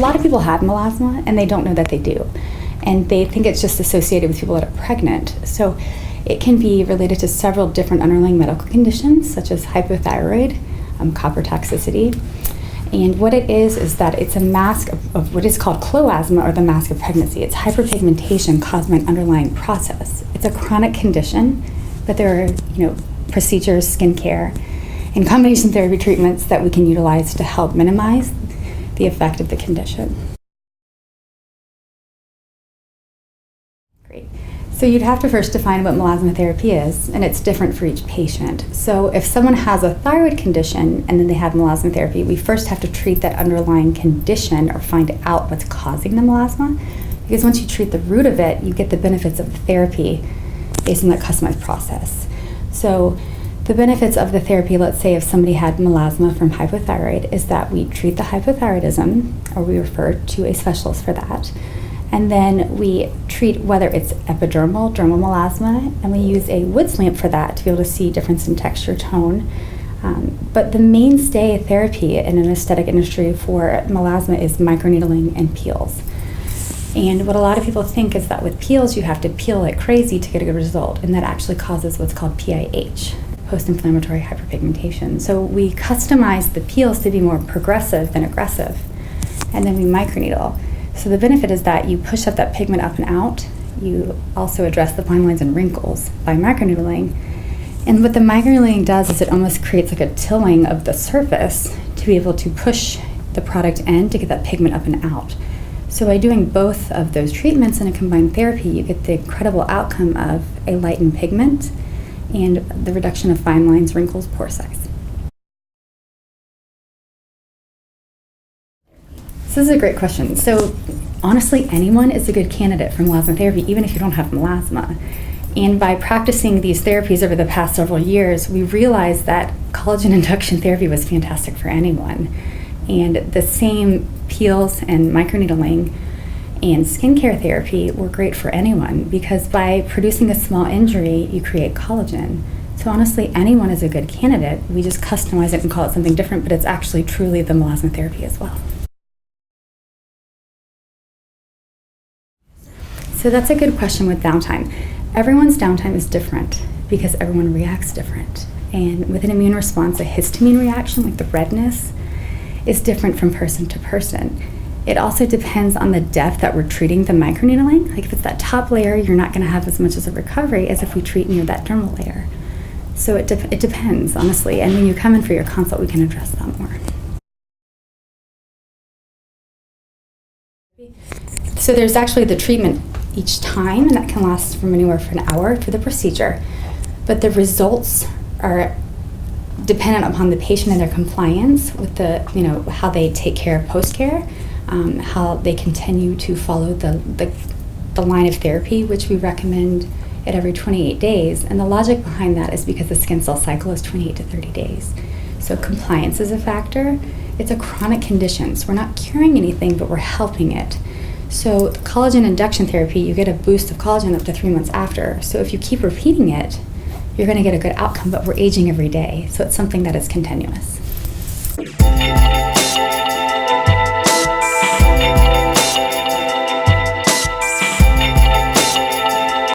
a lot of people have melasma and they don't know that they do. And they think it's just associated with people that are pregnant. So it can be related to several different underlying medical conditions, such as hypothyroid, copper toxicity. And what it is that it's a mask of what is called cloasma, or the mask of pregnancy. It's hyperpigmentation caused by an underlying process. It's a chronic condition, but there are procedures, skincare, and combination therapy treatments that we can utilize to help minimize the effect of the condition. Great. So you'd have to first define what melasma therapy is, and it's different for each patient. So if someone has a thyroid condition and then they have melasma therapy, we first have to treat that underlying condition or find out what's causing the melasma, because once you treat the root of it, you get the benefits of the therapy based on that customized process. So the benefits of the therapy, let's say if somebody had melasma from hypothyroid, is that we treat the hypothyroidism, or we refer to a specialist for that. And then we treat whether it's epidermal, dermal melasma, and we use a Woods lamp for that to be able to see difference in texture, tone. But the mainstay therapy in an aesthetic industry for melasma is microneedling and peels. And what a lot of people think is that with peels, you have to peel like crazy to get a good result, and that actually causes what's called PIH, post-inflammatory hyperpigmentation. So we customize the peels to be more progressive than aggressive, and then we microneedle. So the benefit is that you push up that pigment up and out. You also address the fine lines and wrinkles by microneedling. And what the microneedling does is it almost creates like a tilling of the surface to be able to push the product in to get that pigment up and out. So by doing both of those treatments in a combined therapy, you get the incredible outcome of a lightened pigment and the reduction of fine lines, wrinkles, pore size. So this is a great question. So honestly, anyone is a good candidate for melasma therapy, even if you don't have melasma. And by practicing these therapies over the past several years, we realized that collagen induction therapy was fantastic for anyone. And the same peels and microneedling and skincare therapy were great for anyone, because by producing a small injury, you create collagen. So honestly, anyone is a good candidate. We just customize it and call it something different, but it's actually truly the melasma therapy as well. So that's a good question with downtime. Everyone's downtime is different because everyone reacts different. And with an immune response, a histamine reaction, like the redness, is different from person to person. It also depends on the depth that we're treating the microneedling. Like if it's that top layer, you're not going to have as much as a recovery as if we treat near that dermal layer. So it depends, honestly. And when you come in for your consult, we can address that more. So there's actually the treatment each time, and that can last from anywhere from an hour for the procedure. But the results are dependent upon the patient and their compliance with the, how they take care of post-care, how they continue to follow the line of therapy, which we recommend at every 28 days. And the logic behind that is because the skin cell cycle is 28 to 30 days. So compliance is a factor. It's a chronic condition, so we're not curing anything, but we're helping it. So the collagen induction therapy, you get a boost of collagen up to 3 months after. So if you keep repeating it, you're going to get a good outcome, but we're aging every day. So it's something that is continuous.